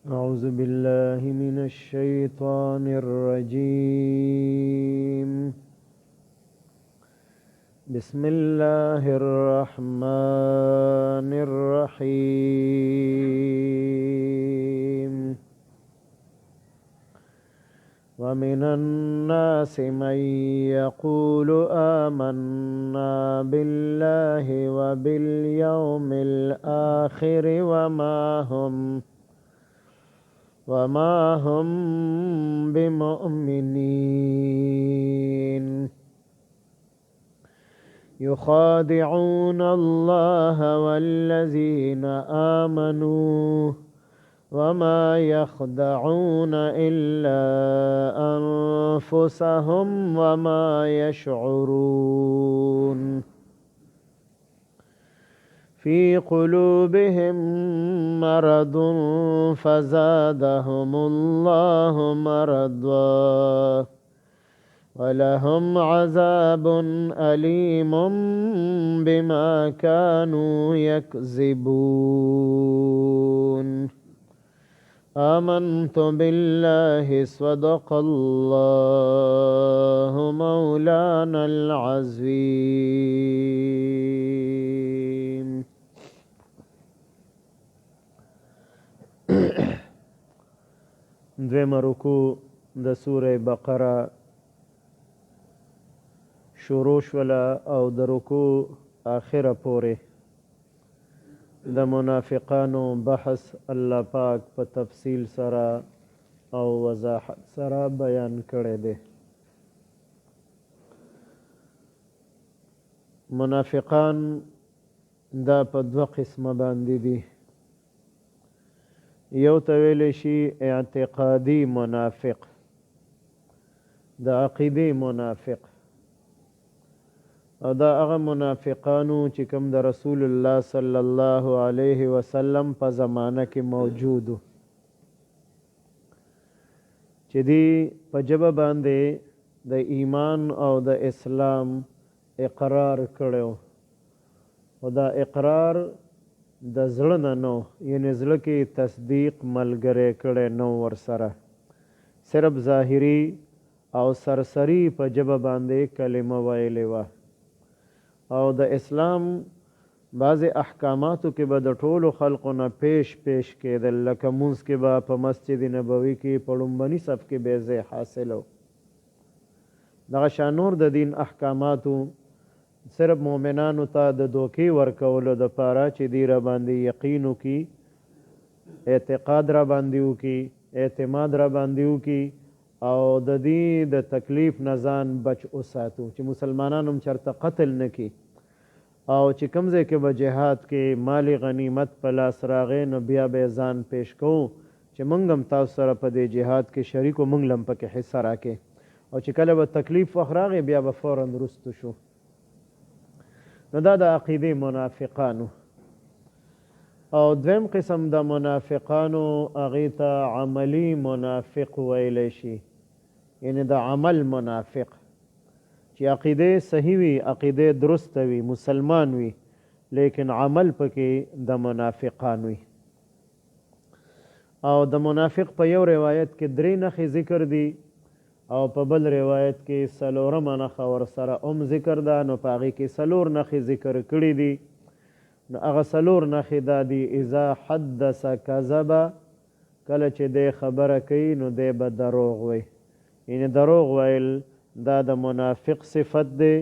أعوذ بالله من الشيطان الرجيم. بسم الله الرحمن الرحيم. ومن الناس من يقول آمنا بالله وباليوم الآخر وما هم بمؤمنين. يخادعون الله والذين آمنوا وما يخدعون إلا أنفسهم وما يشعرون. في قلوبهم مرض فزادهم الله مرضا ولهم عذاب أليم بما كانوا يكذبون. آمنت بالله صدق الله مولانا العظيم. دویمه رکوع د سوره بقره شروع شوله او د رکوع آخره پورې د منافقانو بحث الله پاک په تفصیل سره او وضاحت سره بیان کړی دی. منافقان دا په دوه قسمه باندې دي. یو ته ویلی شي اعتقادي منافق، د عقیدې منافق، او دا هغه منافقانو چې کوم د رسول الله صلی الله علیه وسلم په زمانه کې موجودو، چې دی په ژبه باندې د ایمان او د اسلام اقرار کړو، او دا اقرار د زړه نه نو، یعنی زړه کې تصدیق ملګری کړی نو ورسره، صرف ظاهري او سرسری په ژبه باندې کلمه ویلې وه. او د اسلام بعض احکاماتو کې به د ټولو خلقو نه پیش کېدل، لکه مونځ کې به په مسجد نبوي کې په لومبني صف کې به ځای حاصلو. دغه شان نور د دین احکاماتو صرف مؤمنانو ته د دوکې ورکولو دپاره چې دی را باندې یقین وکړي، اعتقاد را باندې وکړي، اعتماد را باندې وکړي، او د دې د تکلیف نه ځان بچ وساتو چې مسلمانانو هم چېرته قتل نه کړي، او چې کوم ځای کې به جهاد کې مالی غنیمت په لاس راغی نو بیا به یې ځان پیش کوو چې موږ هم تاسو سره په دې جهاد کې شریک و، موږ له هم پکې حصه راکې، او چې کله به تکلیف وخت راغی بیا به فوراً رستو شو. نو دا د عقیدې منافقانو. او دویم قسم د منافقانو هغې ته عملی منافق ویلی شي، یعنی د عمل منافق، چې عقیده صحیح وي، عقیده درسته وي، مسلمان وي، لیکن عمل پکې د منافقان وي. او د منافق په یو روایت کې 3 نښې ذکر دي، او په بل روایت کې 4مه نښه ورسره هم ذکر ده، نو په هغې کې 4 نښې ذکر کړي دي. نو هغه 4 نښې دا دي: اذا حدث کذب، کله چې دی خبره کوي نو دی به دروغ وي، یعنی دروغ ویل دا د منافق صفت دی،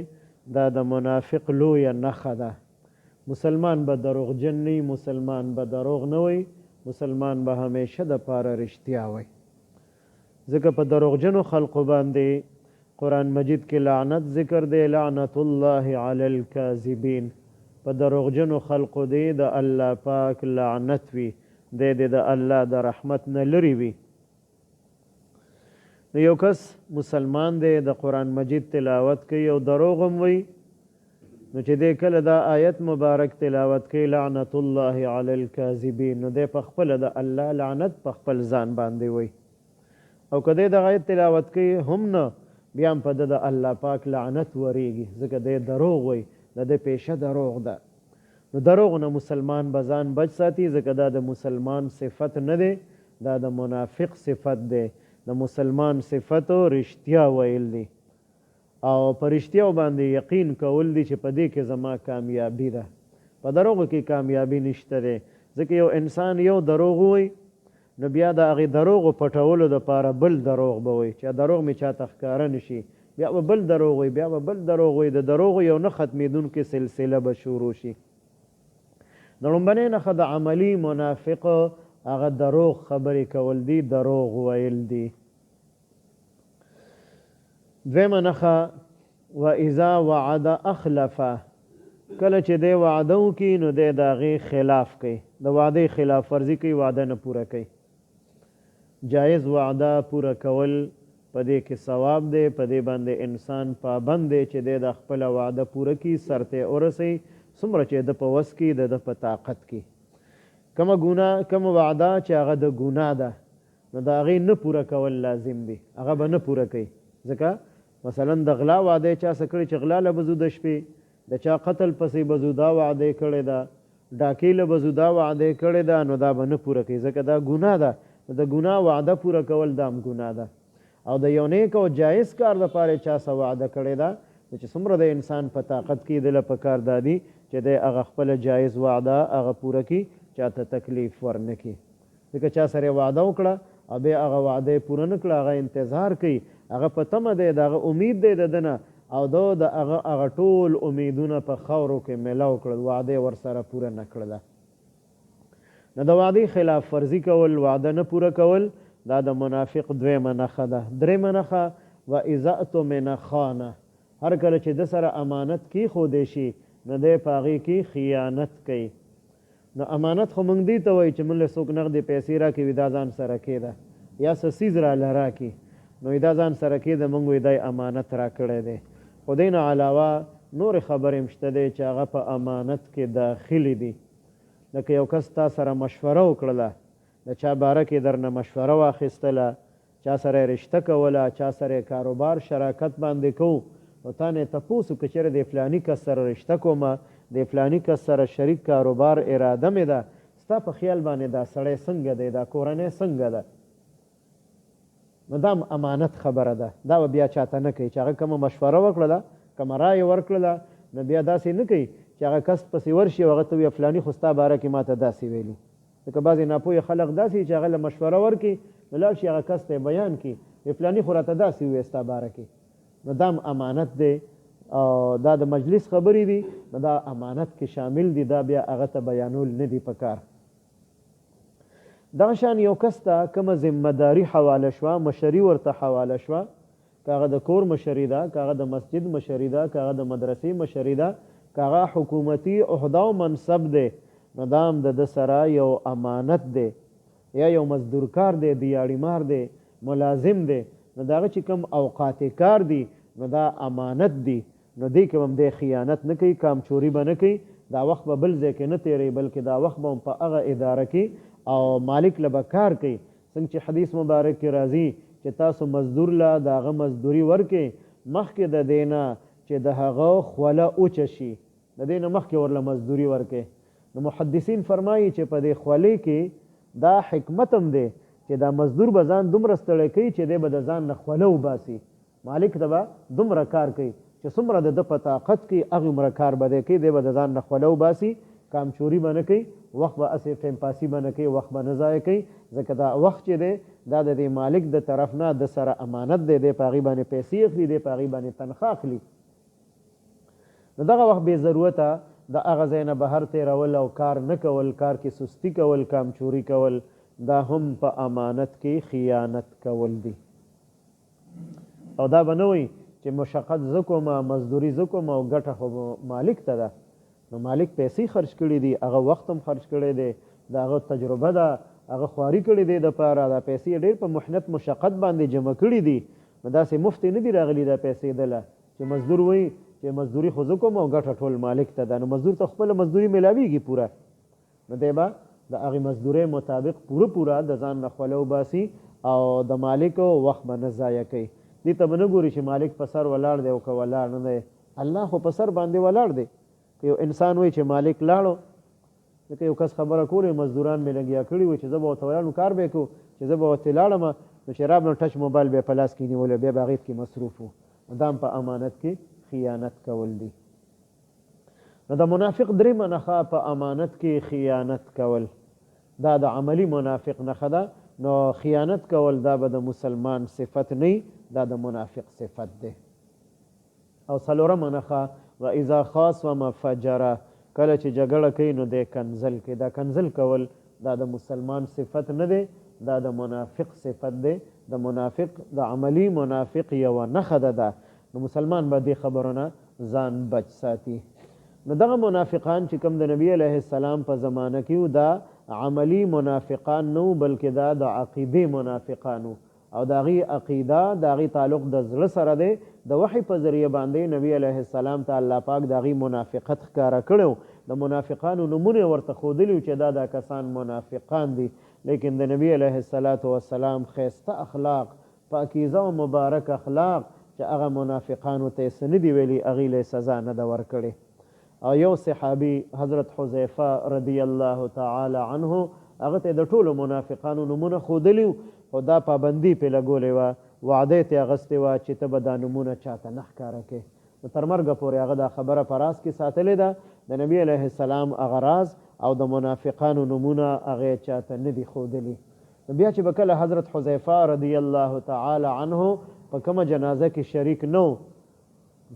دا د منافق لویه نښه ده. مسلمان به دروغجن نه وي، مسلمان به دروغ نه وي، مسلمان به همیشه د پاره رښتیا وي. ځکه په دروغجنو خلقو باندې قرآن مجید کې لعنت ذکر دی، لعنت الله علی الکاذبین. په دروغجنو خلقو دی د الله پاک لعنت وي، دی د الله د رحمت نه لرې وي. نو یو کس مسلمان دی، د قرآن مجید تلاوت کوي او دروغ هم وي، نو چې دی کله دا آیت مبارک تلاوت کوي لعنت الله علی الکاذبین، نو دی په خپله د الله لعنت په خپل ځان باندې وي. او که دی دغه آیت تلاوت کوي هم نه، بیا هم په د الله پاک لعنت وریږي، ځکه دی دروغ وي، د دې پیشه دروغ ده. نو دروغ نه مسلمان به ځان بچ ساتي، ځکه دا د مسلمان صفت نه دی، دا د منافق صفت دی. د مسلمان صفت رښتیا ویل دی او په رښتیاو باندې یقین کول دي چې په دې کې زما کامیابي ده. په دروغو کې کامیابي نشته دی، ځکه یو انسان یو دروغ ووایي نو بیا د هغې دروغو پټولو دپاره بل دروغ به وایي چې دروغ مې چاته ښکاره نشي، بیا به بل دروغ وایي، بیا به بل دروغ وایي، د دروغو یو نه ختمېدونکې سلسله به شروع شي. د لومبنۍ نښه د عملي منافق هغه دروغ خبرې کول دي، دروغ ویل دي. دویمه نښه واذا وعد اخلف، کله چې دی وعده وکړي نو دی د هغې خلاف کوي، د وعدې خلاف ورزي کوي، وعده نه پوره کوي. جایز وعده پوره کول په دې کې ثواب دی، په دې باندې انسان پابند دی چې دی د خپله وعده پوره کړي، سرته ورسوي څومره چې د په وس کې د په طاقت کې. کومه وعده چې هغه د ګناه ده نو د هغې نه پوره کول لازم دی، هغه به نه پوره کوي. ځکه مثلا د غلا وعده چا څه کړې چې غلا له به ځو د شپې، د چا قتل پسې به ځو دا وعده کړې ده، ډاکې له به ځو دا وعده کړې ده، نو دا به نه پوره کوي ځکه دا ګناه ده. د ګناه وعده پوره کول دا هم ګناه ده. او د یو نیک او جایز کار دپاره چا څه وعده کړې ده چې څومره د انسان په طاقت کې دله په کار دا دي چې دی هغه خپله جایز وعده هغه پوره کړي، چاته تکلیف ورنه کړي. ځکه چا سره وعده وکړه او بیا هغه وعده یې پوره نه کړه، هغه انتظار کوي، هغه په تمه دی، د هغه امید دی د ده نه، او د هغه ټول امیدونه په خاورو کې میلاو کړل، وعده یې ورسره پوره نه کړله. نو د وعدې خلاف ورزي کول، وعده نه پوره کول، دا د منافق دویمه نښه ده. درېیمه نښه واذا اؤتمن خان، هر کله چې د سره امانت کېښودی شي نو دی په هغې کې خیانت کوي. نو امانت خو موږ دې ته وایي چې موږ له څوک نغدې پیسې راکوي دا ځان سره کېده، یا څه څیز راله راکړي نو دا ځان سره کېده، موږ وایي دا امانت راکړی دی. خو دې نه علاوه نورې خبرې هم شته دی چې هغه په امانت کې داخلي دي. لکه یو کس تا سره مشوره وکړله، د چا باره کې درنه مشوره واخیستله، چا سره یې رشته کوله، چا سره یې کاروبار شراکت باندې کوو، نو تا نه یې تپوس وکړه چېرې د فلاني کس سره رشته کومه، د فلاني کس سره شریک کاروبار اراده مې ده، ستا په خیال باندې دا سړی څنګه دی، دا کورنۍ څنګه ده؟ نو دا امانت خبره ده، دا به بیا چاته نه کوي چې هغه کومه مشوره وکړله، کومه رایې ورکړله، نو بیا داسې نه کوي چې هغه کس پسې ورشي او هغه ته وایي فلاني خو ستا باره کې ما ته داسې ویلي. ځکه بعضې ناپوهه خلک داسې چې هغه له مشوره ورکړي نو لاړ شي هغه کس ته یې بیان کړي فلاني خو راته داسې ووایي ستا باره کې، نو دا هم امانت دی او دا د مجلس خبرې دي، نو دا امانت کې شامل دي، دا بیا هغه ته بیانول نه دي پکار. دغه شان یو کس ته کومه ذمهداري حواله شوه، مشري ورته حواله شوه، که هغه د کور مشري ده، که هغه د مسجد مشري ده، که هغه د مدرسې مشري ده، که هغه حکومتي عهده او منصب دی، نو دا هم د ده سره یو امانت دی، یا یو مزدورکار دی، دیاړیمار دی، ملازم دی، نو د هغه چې کوم اوقات کار دي نو دا امانت دی، نو دې کې هم دی خیانت نه کوي، کامچوري به نه کوي، دا وخت به بل ځای کې نه تېروي بلکې دا وخت به هم په هغه اداره کې او مالک له به کار کوي. څنګه چې حدیث مبارک کې راځي چې تاسو مزدور له د هغه مزدوري ورکړئ مخکې د دې نه چې د هغه خوله اوچه شي، د دې نه مخکې ورله مزدوري ورکړئ. نو محدثین فرمایي چې په دې خولې کې دا حکمت هم دی چې دا مزدور به ځان دومره ستړی کوي چې دی به د ځان نه خوله وباسي، مالک ته به دومره کار کوي چې څومره د ده په طاقت کې هغومره کار به دی کوي، دی به د ځان نه خوله وباسي، کامچوري به نه کوي، وخت به هسې ټیم پاسي به نه کوي، وخت به نه ضایع کوي، ځکه دا وخت چې دی دا د دې مالک د طرف نه د سره امانت دی، دی په هغې باندې پیسې اخلي، دی په هغې باندې تنخواه اخلي. نو دغه وخت بې ضرورته د هغه ځای نه بهر تېرول او کار نه کول، کار کې سستی کول، کامچوري کول، دا هم په امانت کې خیانت کول دي. او دا به نه وایي چې مشقت زه کوم، مزدوري زه کوم او ګټه خو مالک ته ده. نو مالک پیسې خرج کړي دي، هغه وخت هم خرج کړی دی، د هغه تجربه ده، هغه خواري کړې دی دپاره، دا پیسې ډېر په محنت مشقت باندې جمع کړي دي. نو داسې مفتې نه دي راغلي دا پیسې دله چې مزدور وایي چې مزدوري خو زه کوم او ګټه ټول مالک ته ده. نو مزدور ته خپله مزدوري میلاویږي پوره، نو دی به د هغې مزدورۍ مطابق پوره د ځان نه خوله وباسي او د مالک وخت به نه ضایع کوي. دې ته به نه ګوري چې مالک په سر ولاړ دی او که ولاړ نه دی، الله خو په سر باندې ولاړ دی. که یو انسان وایي چې مالک لاړو، لکه یو کس خبره کولی مزدوران مې لګیا کړي وي چې زه به ورته ولاړ نو کار به یې کوو، چې زه به ورته لاړم نو چې رابنه ټچ موبایل بیا په لاس کې نیولی بیا به هغې کې مصروف و دا هم په امانت کې خیانت کول دي نو د منافق درېیمه نښه په امانت کې خیانت کول دا د عملی منافق نښه ده نو خیانت کول دا به د مسلمان صفت نه دا د منافق صفت دی او څلورمه نښه واذا خاصم فجر کله چې جګړه کوي نو دی کنزل کوي دا کنزل کول دا د مسلمان صفت نه دی دا د منافق صفت دی د منافق د عملی منافق یوه نښه ده نو مسلمان به دې خبرونه ځان بچ ساتي نو دغه منافقان چې کوم د نبی علیه السلام په زمانه کې دا عملی منافقان نو بلکې دا د عقیدې منافقانو او د هغې عقیده د هغې تعلق د زړه سره دی د وحی په ذریعه باندې نبی علیه السلام ته الله پاک د هغې منافقت ښکاره کړی د منافقانو نومونه ورته ښودلي چې دا کسان منافقان دي لیکن د نبی علیه السلام ښایسته اخلاق پاکیزه او مبارک اخلاق چې هغه منافقانو ته یې څه نه دي ویلي هغې له سزا نه ده ورکړې او یو صحابي حضرت حذیفه رضی الله تعالی عنه هغه ته د ټولو منافقانو نومونه ښودلي خو دا پابندي پې لګولې وه وعده یې اخیستې وه چې ته به دا نومونه چاته نه ښکاره کړې نو تر مرګه پورې هغه دا خبره په راز کې ساتلې ده د نبي علیه السلام هغه راز او د منافقانو نومونه هغې چاته نه دي ښودلي نو بیا چې به کله حضرت حذیفه رضی الله تعالی عنه په کومه جنازه کې شریک نه و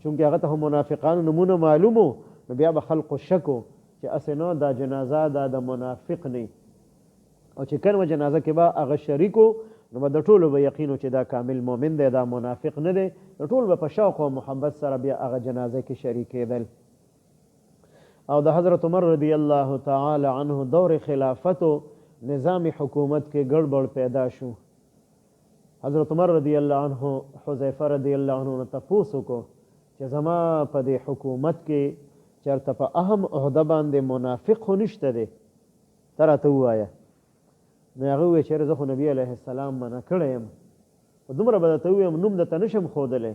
چونکې هغه ته هم منافقانو نومونه معلوم و نو بیا به خلقو شکو چې اسې نو دا جنازه دا د منافق نه او چې کومه جنازه کې به هغه شریک و نو به د ټولو به یقین چې دا کامل مؤمن دی دا منافق نه دی د ټول به په شوق او محبت سره بیا هغه جنازه کې شریکېدل او د حضرت عمر رضی الله تعالی عنه دور خلافت و نظام حکومت کې ګړبړ پیدا شو حضرت عمر رضی الله عنه حذیفه رضی الله عنه نه تپوس وکړو چې زما په دې حکومت کې چېرته په اهم عهده باندې منافق خو نشته دی ته راته ووایه نو هغه وویل چېرې زه خو نبي علیه السلام منع کړی یم خو دومره به درته ووایم نوم درته نشم ښودلی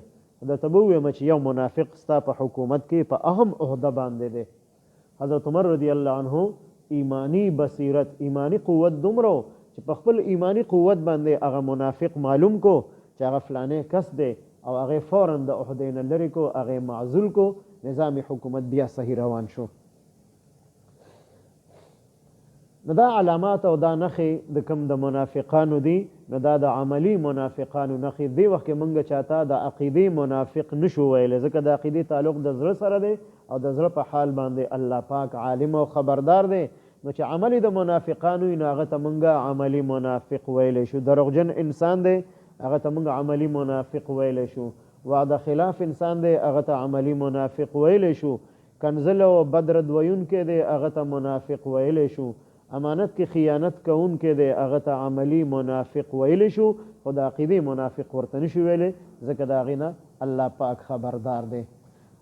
درته به ووایم چې یو منافق ستا په حکومت کې په اهم عهده باندې دی حضرت عمر رضی الله عنه ایمانی بصیرت ایمانی قوت دومره چې په خپل ایمانی قوت باندې هغه منافق معلوم کو چې هغه فلانې کس دی او هغې فوراً د عهدې نه لرې کو هغې معزول کو نظام حکومت بیا صحیح روان شو نو دا علامات او دا نښې د کوم د منافقانو دي نو دا د عملی منافقانو نښې دې وخت کې موږ چاته د عقیدې منافق نشو ویلی ځکه د عقیدې تعلق د زړه سره دی او د زړه په حال باندې الله پاک عالم او خبردار دی نو چې عملی د منافقانو وي نو هغه ته موږ عملی منافق ویلی شو دروغجن انسان دی هغه ته موږ عملی منافق ویلی شو وعده خلاف انسان دی هغه ته عملی منافق ویلی شو کنزل او بدرد ویونکی دی هغه ته منافق ویلی شو امانت کې خیانت کوونکی دی هغه ته عملی منافق ویلی شو خو د عقیدې منافق ورته نشي ویلی ځکه د هغې نه الله پاک خبردار دی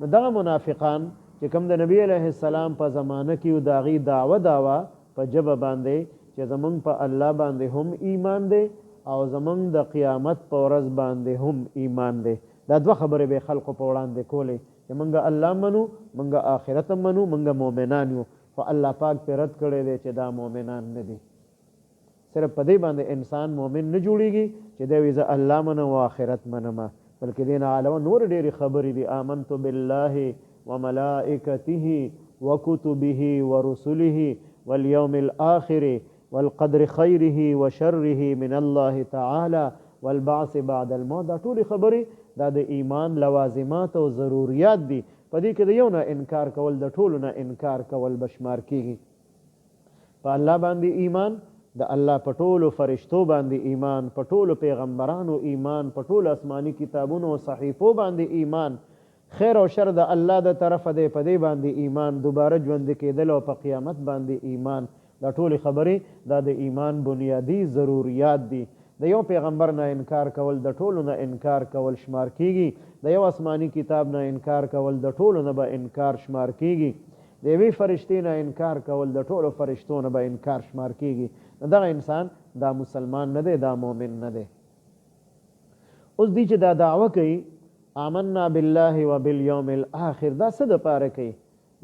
نو دغه منافقان چې کوم د نبی علیه السلام په زمانه کې د هغې دعوه په ژبه باندې چې زمونږ په الله باندې هم ایمان دی او زمونږ د قیامت په ورځ باندې هم ایمان دی دا دوه خبرې به خلقو په وړاندې کولې چې موږ الله منو موږ آخرت منو موږ مؤمنان یو خو الله پاک پې رد کړی دی چې دا مؤمنان نه دي صرف په دې باندې انسان مؤمن نه جوړیږي چې دی وایي زه الله منم او آخرت منم بلکې دې نه علاوه نور ډېرې خبرې دي آمنت بالله وملائکته وكتبه ورسله واليوم الآخر والقدر خيره وشره من الله تعالى والبعث بعد الموت دا ټولې خبرې دا د ایمان لوازمات او ضروریات دي په دې کې د یو نه انکار کول د ټولو نه انکار کول بشمار کیږي په الله باندې ایمان د الله په ټولو فرشتو باندې ایمان په ټولو پیغمبرانو ایمان په ټولو آسماني کتابونو او صحیفو باندې ایمان خیر او شر د الله د طرفه دی په دې باندې ایمان دوباره ژوند کېدل او په قیامت باندې ایمان دا ټولې خبرې دا د ایمان بنیادی ضروریات دي د یو پیغمبر نه انکار کول د ټولو نه انکار کول شمار کیږي د یو آسماني کتاب نه انکار کول د ټولو نه به انکار شمار کیږي د یوې فرشتې نه انکار کول د ټولو فرشتو نه به انکار شمار کیږي دغه انسان دا مسلمان نه دی دا مؤمن نه دی اوس دی چې دا دعوه کوي آمنا بالله وبالیوم الاخر دا څه دپاره کوي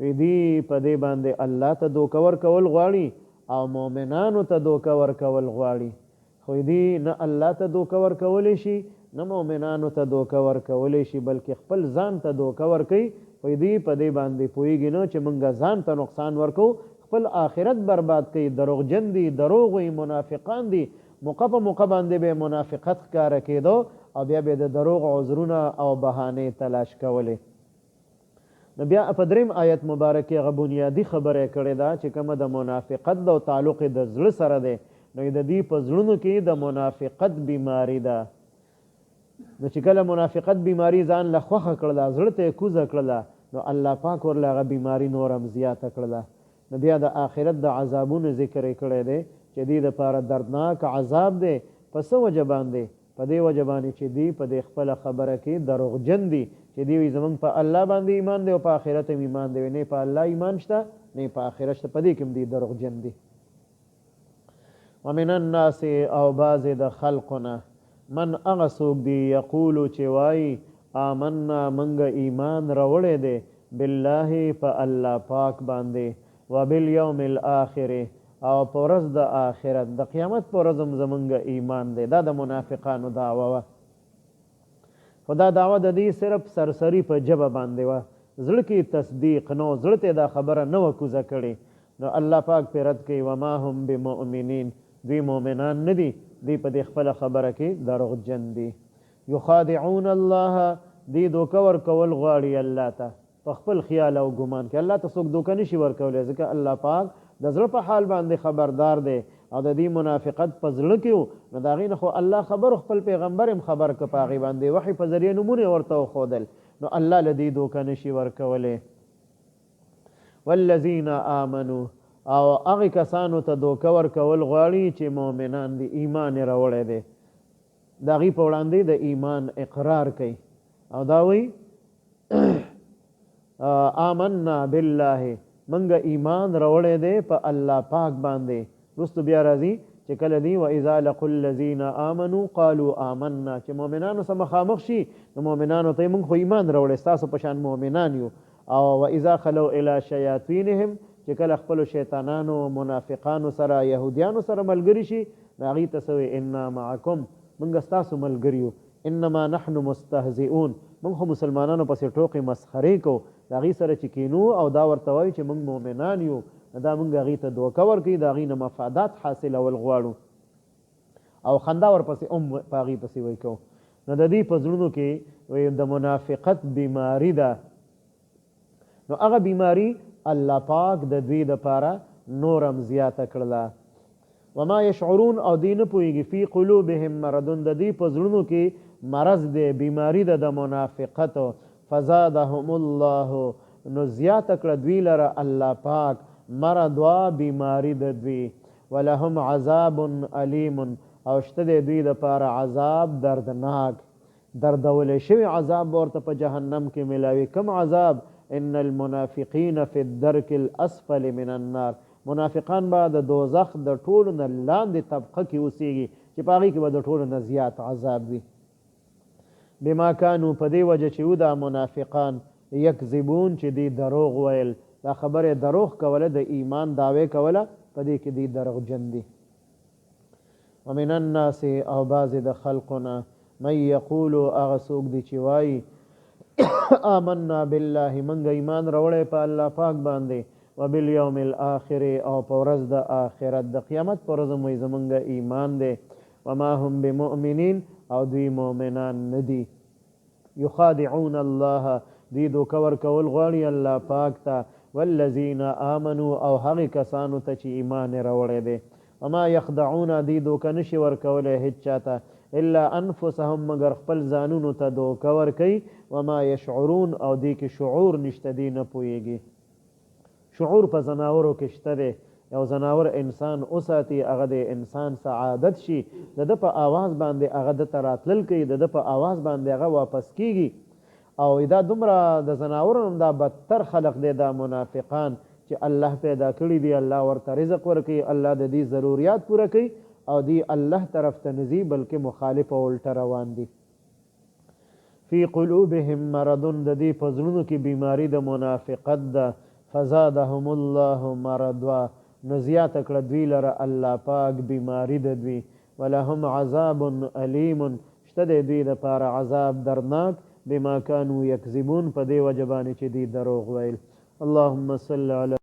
وی دی په دې باندې الله ته دوکه ورکول غواړي او مؤمنانو ته دوکه ورکول غواړي خو دې نه الله ته دوکه ورکولی شي نه مؤمنانو ته دوکه ورکولی شي بلکې خپل ځان ته دوکه ورکوي خو دې په دې باندې پوهېږي نه چې موږ ځان ته نقصان ورکو خپل آخرت برباد کوي دروغجن دي دروغ وي منافقان دي موقع په موقع باندې به منافقت ښکاره کېدو او بیا به د دروغ عذرونه او بهانې تلاش کولې نو بیا په دریم آیت مبارکې هغه بنیادي خبره کړې ده چې کومه د منافقت د تعلق د زړه سره دی نو د دې په زړونو کې د منافقت بیماری ده نو چې کله منافقت بیماری ځان له خوښه کړله زړه ته یې کوزه کړله نو الله پاک ورله هغه بیماری نور هم زیاته کړله نو بیا د آخرت د عذابونو ذکر یې کړی دی چې دې دپاره دردناک عذاب دی په څه وجه باندې په دې وجه باندې چې دی په دې خپله خبره کې دروغجن دي چې دی وایي زموږ په الله باندې ایمان دی او په آخرت هم ایمان دی نه په الله ایمان شته نه په آخرت شته په دې کې هم دی دروغجن دي ومن الناس او بعضې د خلقونه من هغه څوک دی یقولو چې وایي آمنا منګه ایمان راوړی دی بالله په الله پاک باندې وبالیوم الاخر او په ورځ د آخرت د قیامت په ورځ هم زمونږ ایمان دی دا د منافقانو دعوه وه خو دا دعوه د دې صرف سرسري په ژبه باندې وه زړه کې تصدیق نو زړه ته دا خبره نه وه کوزه کړې نو الله پاک پرې رد کوي وما هم بمؤمنین دوی مؤمنان نه دي دوی په دې خپله خبره کې دروغجن دي یخادعون الله دوی دوکه ورکول غواړي الله ته په خپل خیال او ګمان کې الله ته څوک دوکه نشي ورکولی ځکه الله پاک د زړه په حال باندې خبردار دی او د دې منافقت په زړه کې و نو د هغې نه خو الله خبر خپل پیغمبر هم خبر که په هغې باندې وحي په ذریعه نومونه ورته وښودل نو الله له دې دوکه نشي ورکولی والذین آمنو او هغې کسانو ته دوکه ورکول غواړي چې مؤمنان دي ایمان یې راوړی دی د هغې په وړاندې د ایمان اقرار کوي او دا وایي آمنا بالله منګه ایمان راوړی دی په الله پاک باندې وروسته بیا راځي چې کله دی واذا لقوا الذین آمنوا قالوا آمنا چې مؤمنانو سره مخامخ شي نو مؤمنانو ته موږ خو ایمان راوړی ستاسو په شان مؤمنان یو او واذا خلوا الی شیاطینهم چې کله خپلو شیطانانو منافقانو سره یهودیانو سره ملګري شي نو هغې ته څه وایي انا معکم موږ ستاسو ملګري یو انما نحن مستهزئون موږ خو مسلمانانو پسې ټوقې مسخرې کوو د هغې سره چې کینو او دا ورته وایو چې موږ مؤمنان یو دا موږ هغې ته دوکه ورکوي د هغې نه مفادات حاصلول غواړو او خندا ورپسې هم په هغې پسې وایي کوو نو د دې په زړونو کې د منافقت بیماري ده نو هغه بیماري الله پاک د دوی دپاره نور هم زیاته کړله وما یشعرون او دوی نه پوهېږي فی قلوبهم مرضون د دوی په زړونو کې مرض دی بیماری ده د منافقت فزادهم الله نو زیاته کړه دوی لره الله پاک مرض وا بیماری د دوی ولهم عذاب علیم او شته د دوی دپاره عذاب دردناک دردولی شوی عذاب ورته په جهنم کې ملاوي کم عذاب ان المنافقین فی الدرک الاسفل من النار منافقان به د دوزخ د ټولو نه لاندې طبقه کې اوسېږي چې په هغې کې به د ټولو نه زیات عذاب وي بما کانو په دې وجه چې و دا منافقان یکذبون چې دی دروغ ویل دا خبره دروغ کوله د ایمان دعوی کوله په دې کې دی دروغجن دي ومن الناس او بعضې د خلقونه من یقولو هغه څوک دی چې وایي آمنا بالله منګه ایمان راوړی په الله پاک باندې وبالیوم الاخر او په ورځ د آخرت د قیامت په ورځ موی زمونږ ایمان دی وما هم بمؤمنین او دوی مؤمنان نه دي یخادعون الله دوی دوکه ورکول غواړي الله پاک ته والذین آمنوا او هغې کسانو ته چې ایمان یې راوړی دی وما یخدعون دوی دوکه نشي ورکولی هېڅ چاته الا انفسهم مگر خپل ځانونو ته دوکه ورکوي وما یشعرون او دوی کې شعور نشته دی نه پوهېږي شعور په زناورو کې شته دی یو زناور انسان وساتي هغه د انسان سعادت شي د ده په آواز باندې هغه د ته راتلل کوي د ده په آواز باندې هغه واپس کیږي او دا دومره د زناورو هم دا بدتر خلق دی دا منافقان چې الله پیدا کړي دي الله ورته رزق ورکوي الله د دې ضروریات پوره کوي او دی الله طرف ته نه ځي بلکې مخالف او الټه روان دي فی قلوبهم مرضون د دې په زړونو کې بیماري د منافقت ده فزادهم الله مرضا نو زیاته کړه دوی لره الله پاک بیماری د دوی ولهم عذاب علیم شته د دوی دپاره عذاب درناک بما كانوا یکذبون په دې وجه باندې چې دوی دروغ ویل. اللهم صل علی